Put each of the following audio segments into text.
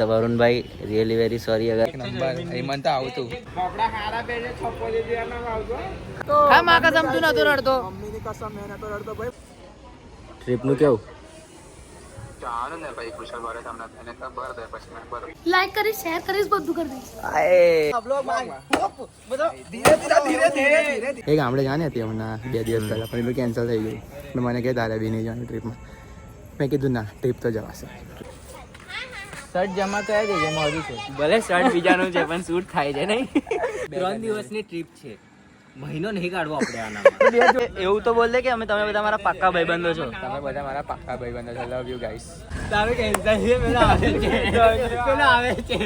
The વરુણભાઈ really very sorry અગર number Hemant આવતું હા માં કસમ તું નતો રડતો મમ્મીની કસમ મેં નતો રડતો ભાઈ. ટ્રીપ નું કેવું જાણું ને ભાઈ કુશલ ભરે તમને એને ખબર દે પછી મને બરોબર. લાઈક કરીશ શેર કરીશ બધું કરી દઈશ. એ ગામડે જાને હતી હમણાં 2 દિવસ પહેલા પણ એનું કેન્સલ થઈ ગયું એટલે મને કહે તારે બી નહીં જવાનું ટ્રીપમાં. મેં કીધું ના ટ્રીપ તો જવાશે. શર્ટ જમા કરાવી દેજે મોડું છે. ભલે શર્ટ બીજાનું છે પણ શૂટ થાય છે નહીં. 3 દિવસની ટ્રીપ છે, મહિનો નહીં કાઢવો આપણે આનામાં. એવું તો બોલ દે કે તમે બધા મારા પાક્કા ભાઈબંધો છો. તમે બધા મારા પાક્કા ભાઈબંધો છો. લવ યુ ગાઈસ. તારું કેન્સલ છે, પેલા આવે છે, પેલા આવે છે.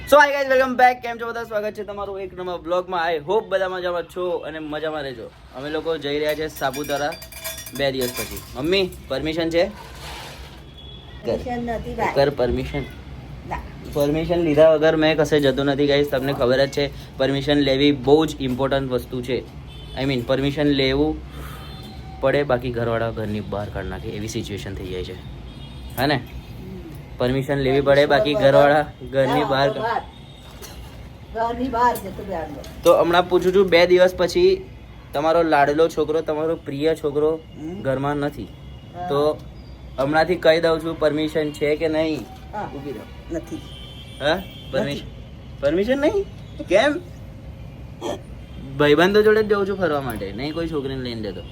સો હાય ગાઈઝ, વેલકમ બેક. કેમ છો બધા? સ્વાગત છે તમારું એક નવા બ્લોગમાં. આઈ હોપ બધા મજામાં છો અને મજામાં રહેજો. અમે લોકો જઈ રહ્યા છે સાપુતારા 2 દિવસ પછી. મમ્મી પરમિશન છે? કર પરમિશન. પરમિશન લીધા વગર મેં કશે જતો નથી ગાઈઝ. તમને ખબર જ છે પરમિશન લેવી બહુ જ ઇમ્પોર્ટન્ટ વસ્તુ છે. આઈ મીન પરમિશન લેવું પડે, બાકી ઘરવાળા ઘરની બહાર કાઢી નાખે એવી સિચ્યુએશન થઈ જાય છે, હા ને? પરમિશન લેવી પડે, બાકી ઘરવાળા ઘરની બહાર. તો હમણાં પૂછું છું, 2 દિવસ પછી તમારો લાડલો છોકરો, તમારો પ્રિય છોકરો ઘરમાં નથી, તો હમણાંથી કહી દઉં છું પરમિશન છે કે નહીં? ઊભી રહો. નથી. હા પરમિશન નહીં? કેમ? ભાઈબંધો જોડે જ જઉં છું ફરવા માટે, નહીં કોઈ છોકરીને લઈને જતો.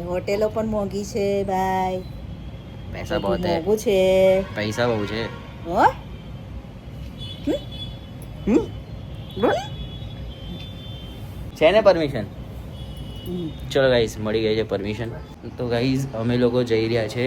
હોટેલો પણ મોંઘી છે ભાઈ. પૈસા બહુ છે, મોંઘું છે. પૈસા બહુ છે. હો? છે ને પરમિશન? ચલો ગાઈઝ, મળી ગઈ છે પરમિશન. તો ગાઈઝ અમે લોકો જઈ રહ્યા છે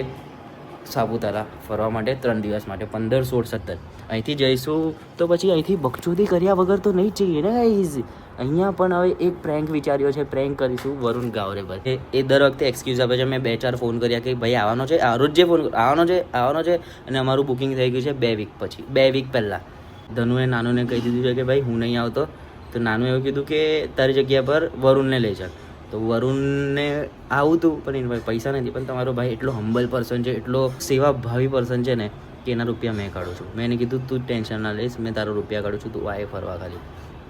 સાપુતારા ફરવા માટે 3 દિવસ માટે, 15, 16, 17. અહીંથી જઈશું તો પછી અહીંથી બકચોદી કર્યા વગર તો નહીં જ જઈએ ને ગાઈઝ. અહીંયા પણ હવે એક પ્રેન્ક વિચાર્યો છે, પ્રેન્ક કરીશું વરુણ ગાવરે પર. એ દર વખતે એક્સક્યુઝ આપે છે. મેં 2-4 ફોન કર્યા કે ભાઈ આવવાનો છે, રોજ જે ફોન આવવાનો છે અને અમારું બુકિંગ થઈ ગયું છે 2 વીક પછી, 2 વીક પહેલાં. ધનુએ નાનુને કહી દીધું છે કે ભાઈ હું નહીં આવતો. તો નાનું એવું કીધું કે તારી જગ્યા પર વરુણને લઈ ચાલ. તો વરુણને આવું હતું પણ એના પૈસા નથી. પણ તમારો ભાઈ એટલો હમ્બલ પર્સન છે, એટલો સેવાભાવી પર્સન છે ને કે એના રૂપિયા મેં કાઢું છું. મેં એને કીધું તું ટેન્શન ના લઈશ, મેં તારો રૂપિયા કાઢું છું, તું આ ફરવા ખાલી.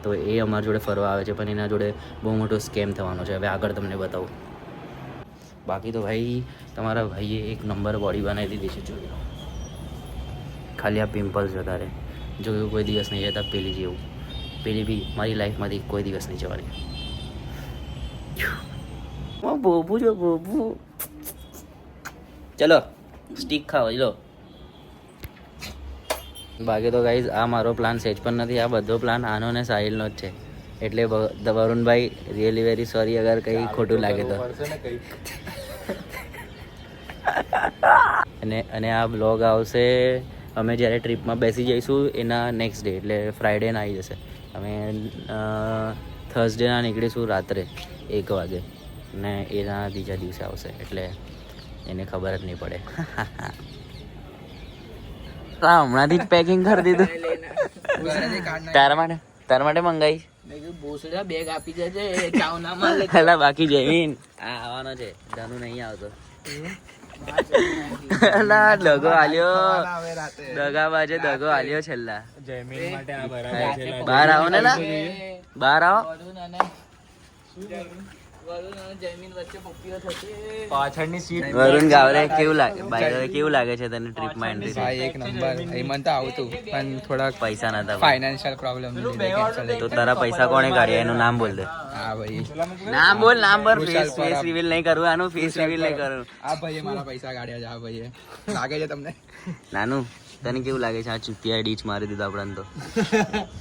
તો એ અમારા જોડે ફરવા આવે છે, પણ એના જોડે બહુ મોટો સ્કેમ થવાનો છે. હવે આગળ તમને બતાવું. બાકી તો ભાઈ તમારા ભાઈએ એક નંબર બોડી બનાવી દીધી છે, જોઈ લો. ખાલી આ પિમ્પલ્સ જતા રહે. જોયું કોઈ દિવસ નહીં જતા. પેલી જેવું, પેલી બી મારી લાઈફમાંથી કોઈ દિવસ નહીં જવાની. બોબુ જો બોબુ. ચલો સ્ટીક ખાઓ લો. બાકી તો ગાઈઝ આ મારો પ્લાન સેજ પણ નથી. આ બધો પ્લાન આનો ને સાહિલનો જ છે. એટલે વરુણભાઈ રિયલી વેરી સોરી અગર કંઈ ખોટું લાગે તો. અને આ બ્લોગ આવશે અમે જ્યારે ટ્રીપમાં બેસી જઈશું એના નેક્સ્ટ ડે, એટલે ફ્રાઈડેના આવી જશે. અમે થર્સડેના નીકળીશું રાત્રે 1 વાગે ને એના બીજા દિવસે આવશે, એટલે એને ખબર જ નહીં પડે. હમણાંથી જ પેકિંગ કરી દીધું. તારા માટે મંગાઈ ભોસડા બેગ આપી દેજે, ચાવના માં લે. પેલા બાકી જમીન આ આવવાનો છે, ધનુ નહીં આવતો. દગો આલ્યો, દગાબાજે દગો આલ્યો છેલ્લા. બહાર આવો ને, બહાર આવો. પાછળની સીટ વરુણ ગાવરે કેવું લાગે? ભાઈ કેવું લાગે છે તને ટ્રીપમાં એન્ટ્રી? ભાઈ એક નંબર હેમંત આવતું પણ થોડાક પૈસા નતા, ફાઇનાન્શિયલ પ્રોબ્લેમ તો તારા પૈસા કોણે કાઢ્યા એનું નામ બોલ દે. હા ભાઈ નામ બોલ, નામ પર. ફેસ રિવીલ નહીં કરવું આનું, ફેસ રિવીલ નહીં કરવું. આ ભાઈએ મારા પૈસા કાઢ્યા છે. આ ભાઈએ લાગે છે તમને? નાનું તને કેવું લાગે છે આ ચૂતિયા ડીચ મારી દીધા આપણને? તો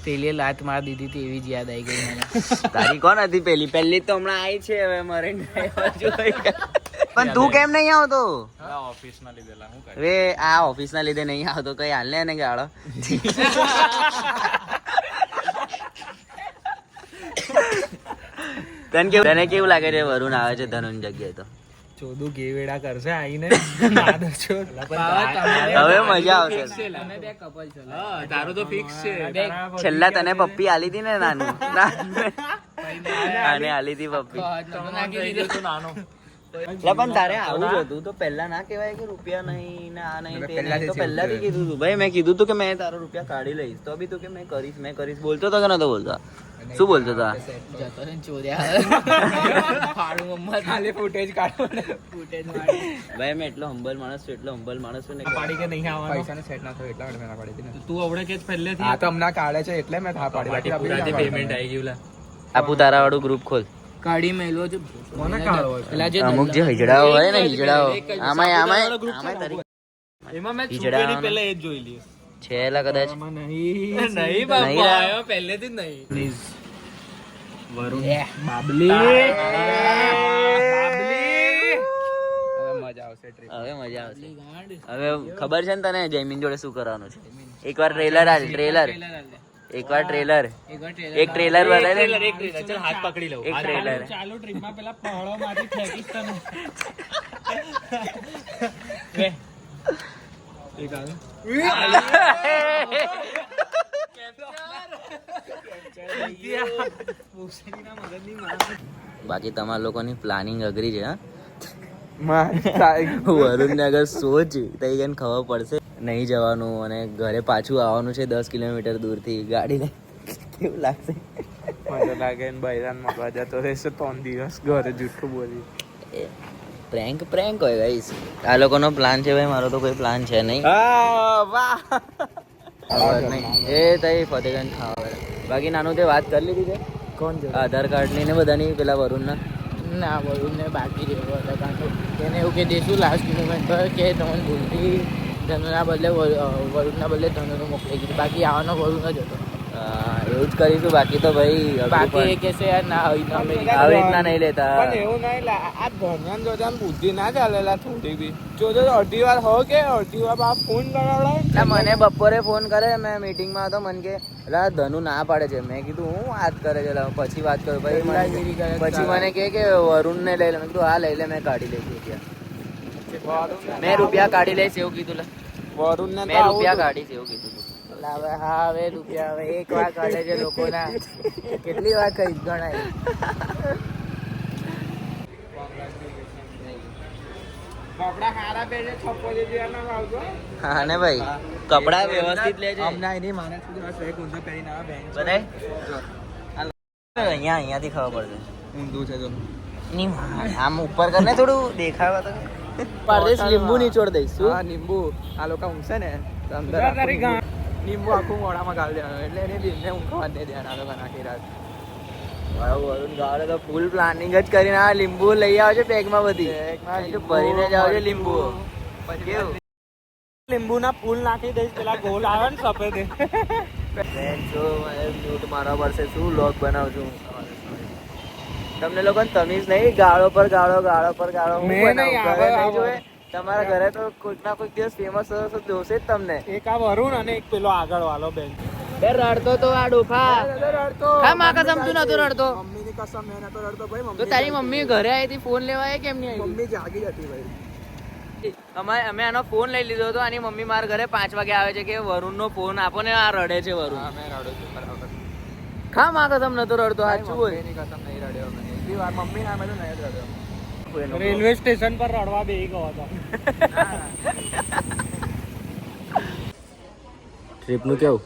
પેલી લાત માર દીધી હતી એવી જ યાદ આવી ગઈ મને. તારી કોણ હતી પેલી? પહેલી તો હમણાં આવી છે, હવે મરે. પણ તું કેમ નહીં આવતો? રે આ ઓફિસ ના લીધે નહીં આવતો. કઈ હાલ ને ગાળો. તને કેવું લાગે છે વરુણ આવે છે ધનુની જગ્યાએ? તો ચોદું ગેવેડા કરશે આઈને. હવે મજા આવશે. તારું તો ફિક્સ છે. છેલ્લા તને પપ્પી આલી હતી ને નાનું, આને આલી હતી પપ્પી. એટલે પણ તારે આવું જ હતું તો પહેલા ના કહેવાય કે રૂપિયા નહીં ને આ નહીં તે નહીં. તો પહેલાથી કીધું તું ભાઈ. મેં કીધું તું કે મેં તારો રૂપિયા કાઢી લઈશ તો બી તું કે મેં કરીશ બોલતો તો કે નતો બોલતો? શું બોલતો હતા? જતો ને ચોર્યા ફાડું મમ્મા ખાલી ફૂટેજ કાઢો ને ફૂટેજ ભાઈ મેં એટલો હંબલ માણસ છું ને પાડી કે નહીં આવવાનો પૈસાને સેટ ના થયો એટલા માટે મેં ના પાડી હતી ને. તું આવડે કે પહેલેથી આ તો હમણાં કાઢે છે એટલે મેં હા પાડી બાકી આપી ના પાડી. આવી ગયું લા આપું તારા વાળું ગ્રુપ ખોલ. કાઢી મેલવો છે મને કાઢવો છે. પેલા જે અમુક જે હિજડાઓ હોય ને હિજડાઓ આમાં તારી એમાં મેં હિજડા છોકરી પહેલા એ જ જોઈ લી છે એલા કદાચ નહીં નહીં બાપા રા. આયો પહેલેથી જ નહીં પ્લીઝ વરુણ બાબલી હવે મજા આવશે ટ્રીપ. હવે મજા આવશે. હવે ખબર છે ને તને જયમીન જોડે શું કરવાનું છે? એકવાર ટ્રેલર એક ટ્રેલર બનાવી લે. ચાલ હાથ પકડી લઉં એક ટ્રેલર ચાલુ ટ્રીપમાં પેલા પહાડો માંથી ફેંકીશ તને બાકી તમારા લોકોની પ્લાનિંગ અઘરી છે હા. મારે વરુણને અગર સોચ તો એને ખબર પડશે નહીં જવાનું અને ઘરે પાછું આવવાનું છે 10 કિલોમીટર દૂરથી ગાડી લઈ. કેવું લાગશે? મજા લાગે ને બૈરાન મગવા જતો રહેશે 3 દિવસ ઘરે જૂઠું બોલી. પ્રેન્ક હોય ગાઈસ. આ લોકોનો પ્લાન છે ભાઈ, મારો તો કોઈ પ્લાન છે નહીં. વાહ એ તઈ ફતેગંજ ખાવા. બાકી નાનું તે વાત કરી લીધી છે કોણ છે? આધાર કાર્ડ ની ને બધાની પેલા વરુણના. ના વરુણ ને બાકી રહ્યો હતા કારણ કે એને એવું કહી દઈશું લાસ્ટ મોમેન્ટ પર કે તમને ભૂલથી ધનુના બદલે વરુણના બદલે ધનુનું મોકલી દીધું. બાકી આવવાનો વરુણ જ હતો. એવું જ કરીશું. બાકી તો ભાઈ બાકી એ કહેશે યાર ના હોય ના અમે આવી રીતના નહીં લેતા. પણ એવું નહીં આ ધન્યાન જોતા બુદ્ધિ ના ચાલેલા થોડી બી જોજો અડધી વાર હો કે અડધી વાર બા ફોન કરાવડાય. મને બપોરે ફોન કરે, મેં મીટિંગમાં હતો, મને કે લા ધનુ ના પાડે છે. મેં કીધું હું વાત કરે છે લા, પછી વાત કરું. પછી મને કહે કે વરુણને લઈ લે. મેં કીધું હા લઈ લે, મેં કાઢી લઈશ રૂપિયા. મેં રૂપિયા કાઢી લઈશ એવું કીધું. વરુણ ને મેં રૂપિયા કાઢીશ એવું કીધું. હવે હા હવે રૂપિયા હવે એક વાર કાઢે છે લોકોના કેટલી વાર કઈ ગણાય. કપડા હારા પહેરે છપ્પો જેવા ના આવજો. હા ને ભાઈ કપડા વ્યવસ્થિત લેજે. હમણાં એની માને સુધી એક ઊંધો પહેરીને આવે બેન. બધાય અહીંયાથી ખબર પડશે. ઊંધું છે તો ની આમ ઉપર કરને થોડું દેખાવા તો પરદેશ લીંબુ નીચોડ દઈશ. હા લીંબુ આ લોકો ઊંઘશે ને તો અંદર લીંબુ આખું મોઢામાં ગાળી દેવાનું એટલે એને બેનને ઊંઘવા દે દેવાનું આ લોકો નાખી રાત. વરુણ ગાળે તો ફૂલ પ્લાનિંગ જ કરીને આ લીંબુ લઈ આવજો બેગમાં બધી. ભરીને જાવ છો લીંબુ. કેવું લીંબુના ફૂલ નાખી દઈશ પેલા ગોલ આવે ને સફેદ મ્યુટ મારવા પડશે. શું લોક બનાવું છું તમને લોકોને તમીઝ નહીં? ગાળો પર ગાળો હું મેં બનાવું? નહીં, ઘરે નહીં આવે. જોયે? તમારા ઘરે તો કોઈક ના કોઈક દિવસ ફેમસ જોશે જ તમને. એક આ વરુણ અને એક પેલો આગળ વાળો બેન બે રડતો તો આ ડોફા. રડતો ખા માં કસમ તું નતો રડતો. મમ્મીની કસમ મેં નતો રડતો ભાઈ. તો મમ્મી તારી મમ્મી ઘરે આવી હતી, ફોન લેવા આવી કેમ નહીં આવી? મમ્મી જાગી હતી ભાઈ. અમે આનો ફોન લઈ લીધો હતો. આની મમ્મી મારા ઘરે 5 વાગે આવે છે કે વરુણનો ફોન આપો ને, આ રડે છે વરુણ. હા મેં રડ્યો છું બરાબર. ખા માં કસમ નતો રડતો. સાચું બોલ. મમ્મીની કસમ નહીં રડ્યો મેં. એટલી વાર મમ્મી ના મેં તો નહીં જ રડ્યો. રેલવે સ્ટેશન પર રડવા બેસી ગયો હતો. ટ્રીપનું કેવું?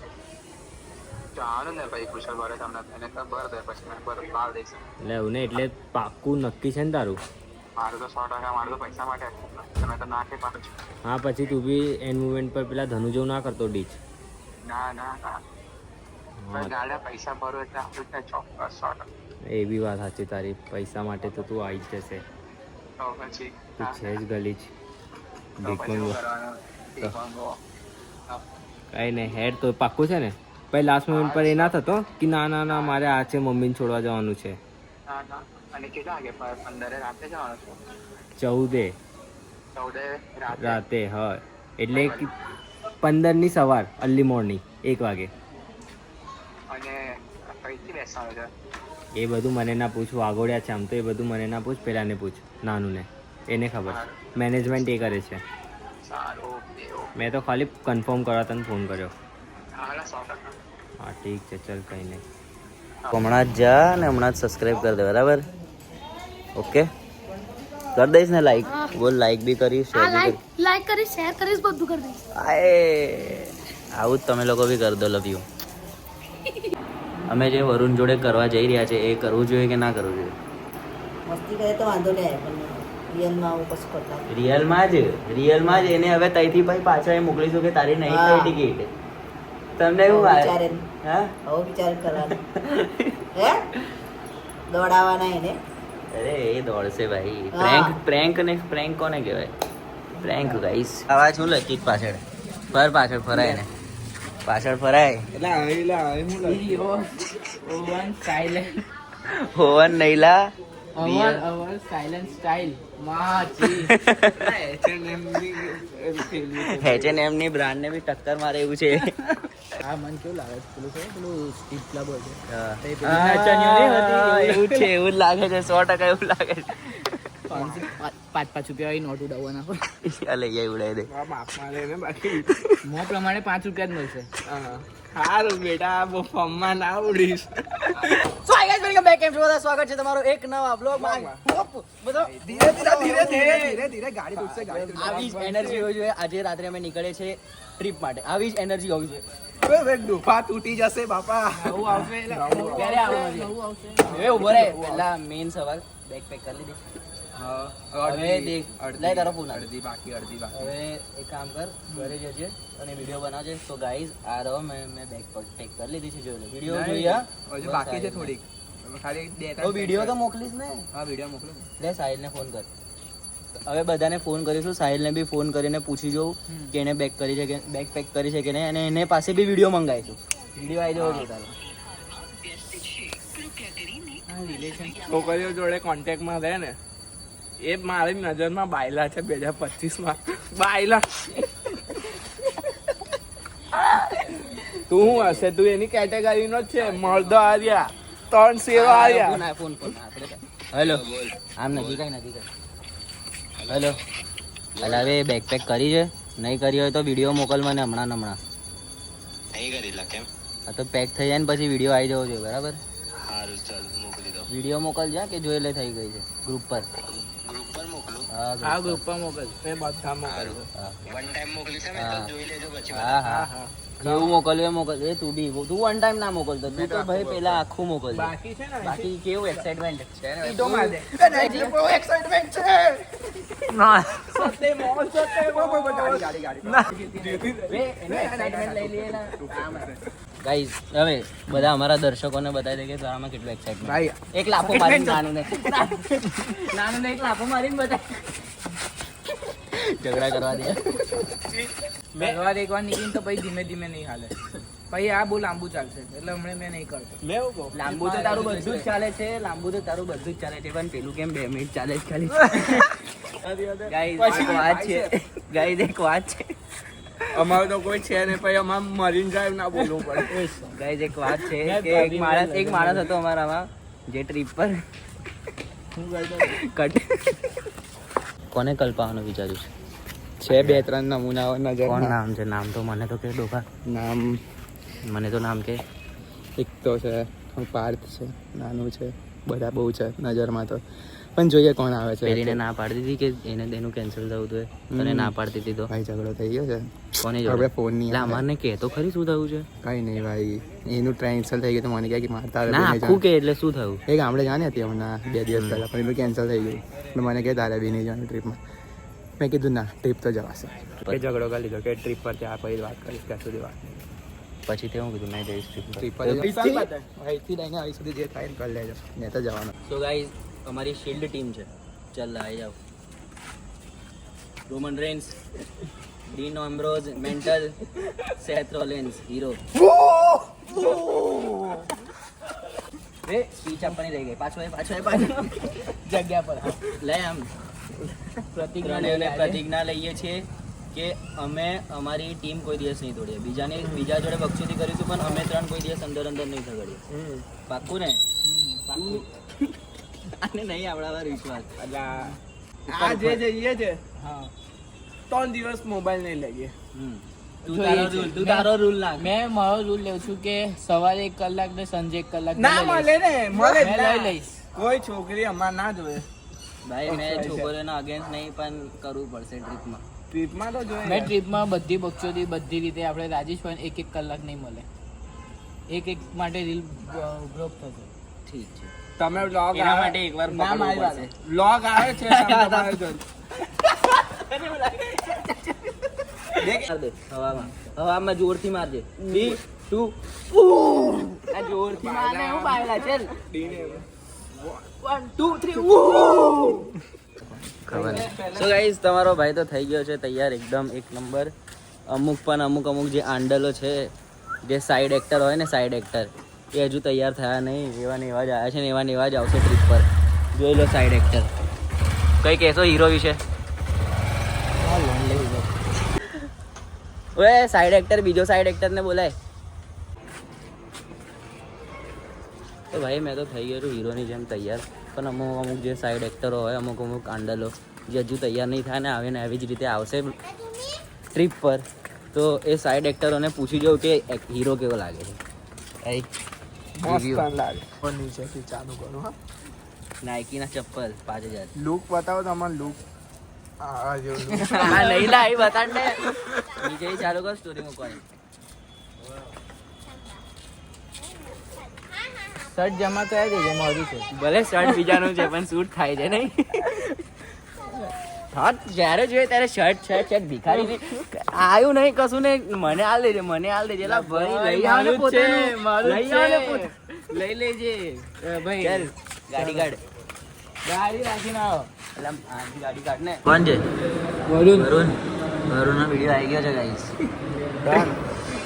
જવાનું ને ભાઈ કુશલ ભરે તમને એને તો ભર દે પછી મેં બાર દઈશ. લેવું ને એટલે પાક્કું નક્કી છે ને તારું? મારું તો 100% મારું તો પૈસા માટે તમે તો નાખે પાડો છો. હા પછી તું બી એન્ડ મુવમેન્ટ પર પેલા ધનુ જેવું ના કરતો ડીચ. ના ગાડા પૈસા ભરો એટલે આપણું ત્યાં ચોક્કસ 100%. એ બી વાત સાચી તારી. પૈસા માટે તો તું આવી જ જશે. તો પછી તું છે જ ગલીચ. ભીખ શું મંગો કરવાનું? ભીખ માંગો. કઈ નહીં હેડ તો પાક્કું છે ને? પછી લાસ્ટ મોમેન્ટ પર એ ના થતો કે ના ના ના મારે આ છે મમ્મીને છોડવા જવાનું છે. ના અને કેટલા વાગે 15 રાતે જવાનું છું? 14 રાતે રાતે હા એટલે 15ની સવાર અર્લી મોર્નિંગ 1 વાગે. અને કઈથી બેસવાનું છે? એ બધું મને ના પૂછ. વાગોડ્યા છે આમ તો. એ બધું મને ના પૂછ, પેલાને પૂછ નાનુંને. એને ખબર. મેનેજમેન્ટ એ કરે છે. સારું મેં તો ખાલી કન્ફર્મ કરવા તને ફોન કર્યો. હા 100%. હા ઠીક છે ચલ કંઈ નહીં. હમણાં જ જા ને હમણાં જ સબસ્ક્રાઈબ કરી દે બરાબર? ઓકે કર દઈશ ને લાઈક? હા. બોલ લાઈક બી કરીશ, શેર હા બી લાઈક કરીશ, શેર કરીશ, બધું કરી દઈશ. કરીશ. આવું જ તમે લોકો બી કરી દો. Love you. અમે જે વરુણ જોડે કરવા જઈ રહ્યા છે એ કરવું જોઈએ કે ના કરવું જોઈએ? મસ્તી કરે તો વાંધો નહીં આવે, પણ રિયલમાં આવું કશું કરતા નહીં. રિયલમાં જ એને હવે તઈથી ભાઈ પાછા એ મોકલીશું કે તારી નહીં હા. થઈ ટિકિટ. તમને એવું વિચારે હા? આવો વિચાર કરવાનો. હે દોડાવાના એને. અરે એ દોડશે ભાઈ. હા. પ્રેન્ક કોને કહેવાય? Prank guys. આવા શું લખી પાછળ પાછળ ફરાય ને, પાછળ ફરાય. ઓવન સાયલેન્ટ હોવન નૈલા અવર સાયલેન્ટ સ્ટાઇલ માચી. H&M ની બ્રાન્ડ ને બી ટક્કર મારે એવું છે. આ મન કેવું લાગે છે પેલું છે પેલું સ્ટીપ ક્લબ હોય છે હા. તે પેલી નાચણીઓ નહીં હતી, એવું છે, એવું જ લાગે છે, 100% એવું લાગે છે. 5 રૂપિયા નોટ ઉડાવવાના હોય. ચાલે એ ઉડાઈ દે. બાપમાં લઈને બાકી મો પ્રમાણે 5 રૂપિયા જ મળશે. સારું બેટા બહુ ફોર્મમાં ના ઉડીશ. સો હાય ગાઈસ, વેલકમ બેક. કેમ છો બધા? સ્વાગત છે તમારો એક નવા બ્લોગમાં. બધો ધીરે ગાડી તૂટશે ગાડી આવી જ એનર્જી હોવી જોઈએ. આજે રાત્રે અમે નીકળે છે ટ્રીપ માટે. આવી જ એનર્જી હોવી જોઈએ. તૂટશે. દુફા તૂટી જશે બાપા. આવું આવશે એટલે ક્યારે આવવાનું છે? આવું આવશે. એ ઉભો રહે. પહેલા મેઇન સવાલ, બેગ પેક કરી લીધી? હવે દેખ, લઈ તારો ફોન. અડધી બાકી હવે એક કામ કર, ઘરે જજે અને વિડીયો બનાવજે. તો ગાઈઝ આ રહો, મેં બેગ પેક કરી લીધી છે. જોઈ લો વિડીયો જોઈએ. હજુ બાકી છે થોડીક. ખાલી બે તો વિડીયો તો મોકલીશ ને. હા વિડીયો મોકલો. લે સાહિલને ફોન કર. હવે બધાને ફોન કરીશું. સાહિલને બી ફોન કરીને પૂછી જોઉં કે એને બેગ કરી છે કે બેગ પેક કરી છે કે નહીં, અને એને પાસે બી વિડીયો મંગાવીશું. વિડીયો આવી જવો જોઈએ તારો. છોકરીઓ જોડે કોન્ટેક્ટમાં રહે ને એ મારી નજરમાં બાયલા છે 2025 બાયલા. તું શું હશે? તું એની કેટેગરીનો જ છે. મર્દો આવ્યા, 3 શેરો આવ્યા. Phone hello. આમ નથી કઈ નથી કઈ. હેલો. એટલે હવે બેગ પેક કરી છે? નહીં કરી હોય તો વિડીયો મોકલ મને હમણાં. નહીં કરી લા કેમ? હા તો પેક થઈ જાય ને પછી વિડીયો આવી જવો જોઈએ, બરાબર? સારું ચાલ મોકલી દો. વિડીયો મોકલજો કે જોઈ લે થઈ ગઈ છે ગ્રુપ પર. ગ્રુપ પર મોકલું. હા આ ગ્રુપમાં મોકલ. એ બધા મોકલ. હા. વન ટાઈમ મોકલી છે મેં હા. તો જોઈ લેજો પછી. હા હા જેવું મોકલ્યું એ મોકલ. એ તું બી તું વન ટાઈમ ના મોકલતો. તું તો ભાઈ પેલા આખું મોકલજો. બાકી છે ને બાકી કેવું એક્સાઇટમેન્ટ છે ને? ઈટો માર દે. બહુ એક્સાઇટમેન્ટ છે. ના સતે મોલ સતે ગાડી એક્સાઇટમેન્ટ લઈ લઈએ ને. ગાઈઝ હવે બધા અમારા દર્શકોને બતાવી દે કે તારામાં કેટલું એક્સાઇટમેન્ટ. ભાઈ એક લાફો મારીને નાનું ને એક લાફો મારીને બતાવી. ઝઘડા કરવા દે. એકવાર નીકળીને તો પછી ધીમે ધીમે નહીં હાલે. પછી આ બહુ લાંબુ ચાલશે એટલે હમણાં મેં નહીં કરતો. મેં એવું કહું લાંબુ તો તારું બધું જ ચાલે છે. લાંબુ તો તારું બધું જ ચાલે છે, પણ પેલું કેમ 2 મિનિટ ચાલે છે ખાલી. ગાઈઝ એક વાત છે. ગાઈઝ એક વાત છે. અમારે તો કોઈ છે નહીં. પછી અમારે મરીન ડ્રાઈવ ના બોલવું પડે. ગાઈઝ એક વાત છે કે એક માણસ હતો અમારામાં જે ટ્રીપ પર કટ. કોને કલ્પાવાનું વિચાર્યું છે? છે 2-3 નમૂનાઓ નજર. કોણ નામ છે? નામ તો મને તો કે ડોકા. નામ મને તો નામ કે. એક તો છે પાર્થ છે, નાનું છે, બધા બહુ છે નજરમાં તો. પણ જોઈએ કોણ આવે છે. પેલીને ના પાડી દીધી કે એને તેનું કેન્સલ થયું હતું. તને ના પાડતી હતી તો ભાઈ ઝઘડો થઈ ગયો છે. કોને આપણે જોડે? ફોન નહીં લા આવે. અમારને કે તો ખરી શું થયું છે? કઈ નહીં ભાઈ, એનું કેન્સલ થઈ ગયું તો મને કહે કે મારતા ના આખું કે એટલે શું થયું? એ ગામડે જાણી હતી હમણાં 2 દિવસ પહેલા, પણ એનું કેન્સલ થઈ ગયું. એટલે મને કહે તારે બી નહીં જવાનું ટ્રીપમાં. મેં કીધું ના, ટ્રીપ તો જવાશે. એ ઝઘડો કરી લીધો કે ટ્રીપ પર ત્યાં પછી વાત કરીશ, ત્યાં સુધી વાત નહીં. પછી તે હું કીધું મેં જઈશ ટ્રીપ ટ્રીપ પર અહીંથી લઈને આવી સુધી જે થાય ને કરી લેજો, મેં તો જવાનું. સો ગાઈઝ અમારી શિલ્ડ ટીમ છે. ચાલ આવી જાઓ. Roman rains, dean Ambrose, mental, સેથ રોલેન્સ, હીરો. એ સ્પીચ આપવાની રહી ગઈ. પાછો જગ્યા પર લે. આમ પ્રતિજ્ઞા લઈએ છીએ કે અમે અમારી ટીમ કોઈ દિવસ નહીં તોડીએ. બીજા જોડે બક્ષુદી કરીશું, પણ અમે 3 કોઈ દિવસ અંદર નહીં ઝઘડીએ. પાક્કું ને? આને નહીં આવડાવવા વિશ્વાસ. આ જે જઈએ છે 3 દિવસ મોબાઈલ નહીં લઈએ. તું તારો રૂલ નાખ. મેં મારો રૂલ લેવું છું કે સવારે 1 કલાક ને સાંજે 1 કલાક ના મળે ને, મળે જ મેં ના. લઈ લઈશ. કોઈ છોકરી અમાર ના જોવે. ભાઈ મેં છોકરીઓના અગેન્સ્ટ નહીં પણ કરવું પડશે ટ્રીપમાં. ટ્રીપમાં તો જોઈએ મેં ટ્રીપમાં બધી બક્ષોથી બધી રીતે આપણે રાજીશ પણ 1 કલાક નહીં મળે. એક માટે રીલ ગ્રોપ થશે. ઠીક છે. તમે વ્લોગ એના માટે એકવાર ના, મારી વાત. વ્લોગ આવે છે તમારે જો. માર દે હવામાં જોરથી મારજે. 3 2 આ જોરથી મારને હું પાયલા ચલ 1 2 3 સો ગાઈઝ તમારો ભાઈ તો થઈ ગયો છે તૈયાર એકદમ એક નંબર. અમુક જે આંડલો છે જે સાઈડ એક્ટર હોય ને સાઈડ એક્ટર એ હજુ તૈયાર થયા નહીં. એવા ને એવા જ આવ્યા છે ને એવા ને એવા જ આવશે ટ્રીપ પર. જોઈ લો સાઈડ એક્ટર. કઈ કહેશો હીરો વિશે? ઓએ સાઈડ એક્ટર બીજો સાઈડ એક્ટર ને બોલાય. તો ભાઈ મેં તો થઈ ગયો છું હીરોની જેમ તૈયાર. પણ અમુક જે સાઈડ એક્ટરો હોય અમુક આંડલો જે હજુ તૈયાર નહીં થાય ને આવે ને આવી જ રીતે આવશે ટ્રીપ પર. તો એ સાઈડ એક્ટરોને પૂછી જાઉં કે હીરો કેવો લાગે છે. મસ્ત લાગે પણ નીચેથી ચાલુ કરો હા. નાઇકીના ચપ્પલ 5000. લુક બતાવો તમારો લુક. આ જો look. હા નહીં લા એ બતાડ ને. નીચે ચાલુ કર સ્ટોરી મૂકવાની. શર્ટ જમા કરાવી દેજે મોડું છે. ભલે શર્ટ બીજાનું છે પણ શૂટ થાય છે નહીં. હા જ્યારે જોઈએ ત્યારે શર્ટ ભિખારી ને આવ્યું નહીં કશું ને મને હાલ દેજે લા ભાઈ લઈ આવ ને પોતે લઈ આવ ને પોતે લઈ લેજે ભાઈ. ચાલ ગાડી કાઢ. ગાડી રાખીને આવો. એટલે આજી ગાડી કાઢ ને. કોણ છે? વરુણનો વિડિયો આવી ગયો છે ગાઈસ.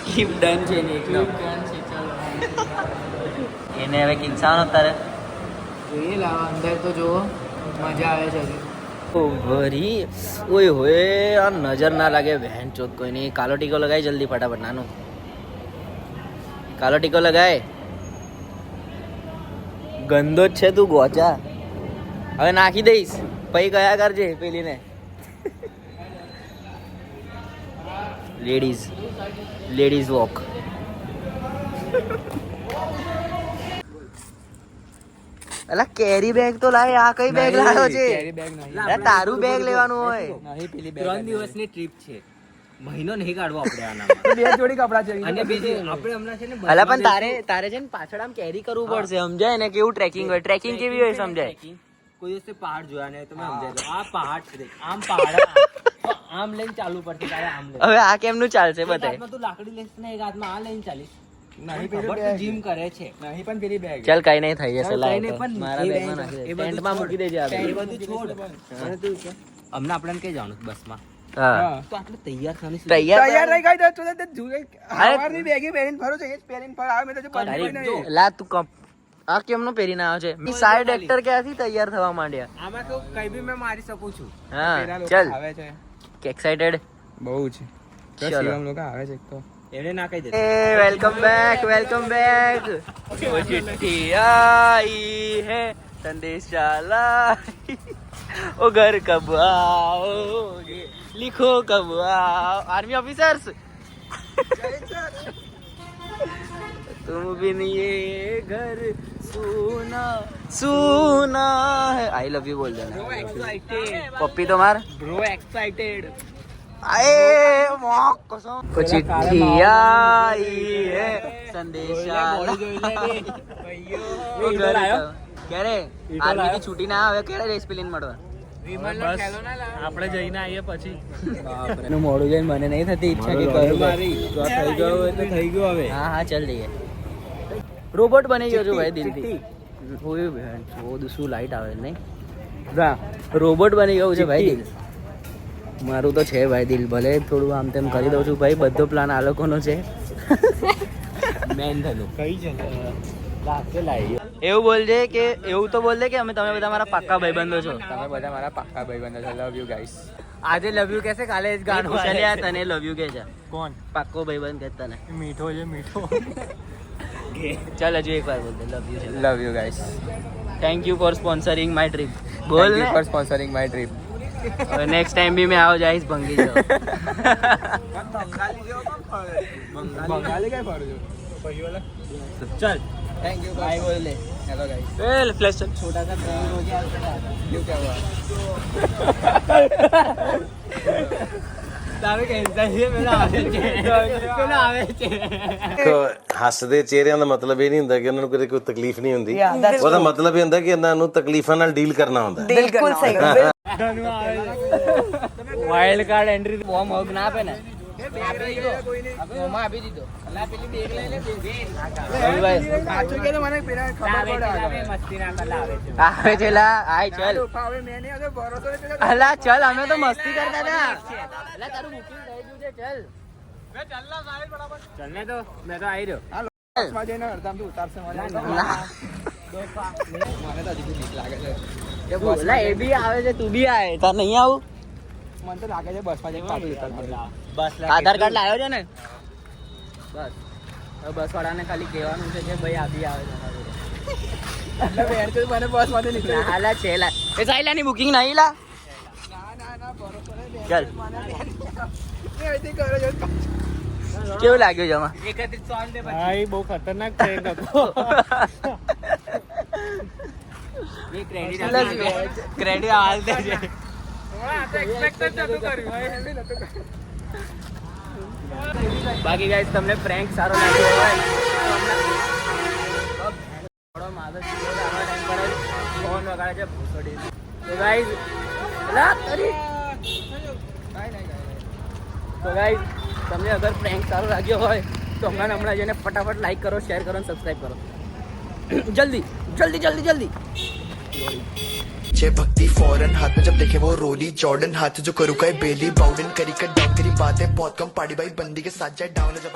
કીપ ડન છે ને એકદમ. એને હવે કિંસાનો તારે જોઈએ લાવા અંદર તો જુઓ મજા આવે છે. ભરી ઓય હોય આ નજર ના લાગે બહેન ચોક કોઈ નહીં. કાલો ટીકો લગાય જલ્દી ફટાફટ. નાનું કાલો ટીકો લગાય. ગંદો જ છે તું ગોચા. હવે નાખી દઈશ પછી કયા કરજે પેલીને. Ladies walk. અલા કેરી બેગ તો લાય. આ કઈ બેગ લાવ્યો છે? કેરી બેગ નહીં. અલા તારું બેગ લેવાનું હોય. નહીં પેલી બેગ 3 દિવસની ટ્રીપ છે. મહિનો નહીં કાઢવો આપણે આનામાં. બે જોડી કપડા છે અને બીજી આપણે હમણાં છે ને અલા પણ તારે છે ને પાછળ આમ કેરી કરવું પડશે. સમજાય ને કેવું ટ્રેકિંગ હોય. ટ્રેકિંગ કેવી હોય સમજાય. કોઈ દિવસે પહાડ જોયા નહીં તમે સમજાય લો. આ પહાડ છે દેખ. આમ પહાડ તો આમ લઈને ચાલવું પડશે તારે આમ લઈને. હવે આ કેમનું ચાલશે એક બતાય. હાથમાં તું લાકડી લઈશ ને એક હાથમાં આ લઈને ચાલીશ. નહીં ખબર પેલી તો બેગ જીમ કરે છે. નહીં પણ પેલી બેગ ચાલ કઈ નહીં થઈ જશે. ચાલ, લાવ કઈ નહીં, તો. પણ મારા એ બેગમાં બધું નાખી દે. છોડ. ટેન્ટમાં મૂકી દેજે આ એ બેગ. બધું છોડ. અને તું કે અમને આપણને કઈ જવાનું બસમાં હા તો આટલું તૈયાર થવાની શું? તૈયાર રહી ગઈ તો તે જુએ અરે સવારની બેગે પહેરીને ફરો છો એ જ પહેરીને ફર આવે મેં તો તારી બતાવ્યું નહીં. લા તું આ કેમનો પહેરીને આવ્યો છે? સાઈડ એક્ટર ક્યાંથી તૈયાર થવા માંડ્યા? આમાં તો કઈ બી મેં મારી શકું છું. હા પેલા લોકો ચાલ આવે છે એક્સાઇટેડ. બહુ છે તો ચલો. શિવમ લોકો આવે છે એક તો એને ના કહી દે. ए वेलकम बैक वो चिट्ठी आई है संदेशा लाई ओ घर कब आओगे लिखो कब आओ आर्मी ऑफिसर्स तुम बिन ये घर सूना है आई लव यू बोल देना पप्पी तो मार બ્રો એક્સાઇટેડ. आए मौक कसम वो चिट्ठी आई है संदेशा लाई। वो घर क्या रे आर्मी की छुट्टी ना આવે કેડે રેસ પ્લેન મળવા આપણે જઈને આવીએ પછી. નું મોડું જોઈને મને નહીં થતી ઈચ્છા કે કરું મારી તો થઈ ગયો હોય તો થઈ ગયો હવે. હા હા ચાલ જઈએ રોબોટ બની ગયો છું ભાઈ દિલથી ઓય બેન ઓ શું લાઈટ આવે નહીં રોબોટ બની ગયું છે ભાઈ દિલ મારું તો છે ભાઈ દિલ ભલે થોડું આમ તેમ કરી દઉં છું ભાઈ બધો પ્લાન આ લોકોનો છે મેન થયું કઈ છે લાગે લાવી. એવું બોલજે કે એવું તો બોલ દે કે અમે તમે બધા મારા પાક્કા ભાઈબંધો છો તમે બધા મારા પાક્કા ભાઈબંધો છો લવ યુ ગાઈસ આજે લવ યુ કહેશે કાલે જ ગાનું કુશલ્યા તને લવ યુ કે છે કોણ પાક્કો ભાઈબંધ કે તને મીઠો છે મીઠો. ચાલ હજુ એક વાર બોલ દે love you love you guys thank you for sponsoring my trip બોલ thank you for sponsoring my trip next time भी मैं आओ जाइस भंगी जाओ બંગાળી કઈ ફરું છું ચાલ थैंक यू बाय बोल ले हेलो गाइस फ्लैश छोटा सा prank रोज ही आता है। क्यों क्या हुआ તારું કેન્સર છે પેલા આવે છે ਹੱਸਦੇ ਚਿਹਰਿਆਂ ਦਾ ਮਤਲਬ ਇਹ ਨਹੀਂ ਹੁੰਦਾ ਕਿ ਉਹਨਾਂ ਨੂੰ ਕੋਈ ਤਕਲੀਫ ਨਹੀਂ ਹੁੰਦੀ ਉਹਦਾ ਮਤਲਬ ਇਹ ਹੁੰਦਾ ਕਿ ਇਹਨਾਂ ਨੂੰ ਤਕਲੀਫਾਂ ਨਾਲ ਡੀਲ ਕਰਨਾ ਹੁੰਦਾ बिल्कुल सही વાઇલ્ડ કાર્ડ એન્ટ્રી બહુ મગ ના આપે ને આપી દીધો અલા પેલી બેગ લઈ લે સાચું કે તો મને પેલા ખબર પડે મસ્તી ના કલા આવે છે લા આય ચલ હવે મેં નહીં હવે ભરોસો નહીં કર્યો. અલા ચલ અમે તો મસ્તી કરતા હતા અલા તારું બુકિંગ થઈ ગયું છે ચલ ચલ ને તો મેં તો આવી રહ્યો બસમાં જઈને અડધામથી ઉતારશે મને મને તો હજી બી બીક લાગે છે કે બોલા એ બી આવે છે તું બી આવે તાર નહીં આવું મને તો લાગે છે બસમાં જઈને પાછું ઉતારશે આધાર કાર્ડ લાવ્યો છે ને બસ હવે બસ વાળાને ખાલી કહેવાનું છે કે ભાઈ આપી આવે એટલે બેન તો મને બસમાંથી નીકળી હાલા છે લા એ સાઈલાની બુકિંગ નહીં લા ના ભરોસો નહીં ચલ એ હજી કરે છે કેવું લાગ્યું જમા ભાઈ બહુ ખતરનાક ટ્રેન હતો ક્રેડિટ હાલ દે છે બાકી ગાઈસ તમને પ્રેન્ક સારો લાગ્યો હોય તો મારો ટાઈમ પર ફોન વગાડે છે ભૂસડી તો ગાઈસ તો ગાઈસ તમને અગર પ્રેન્ક સારો લાગ્યો હોય તો હમણાં જઈને ફટાફટ લાઈક કરો શેર કરો અને સબસ્ક્રાઈબ કરો જલ્દી જલ્દી જલ્દી જલ્દી जय भक्ति फौरन हाथ में जब देखे वो रोली जॉर्डन हाथ जो करू का बेली बाउडन करी कर डाउन करी बातें बहुत कम पाड़ी भाई बंदी के साथ जाए डाउन जब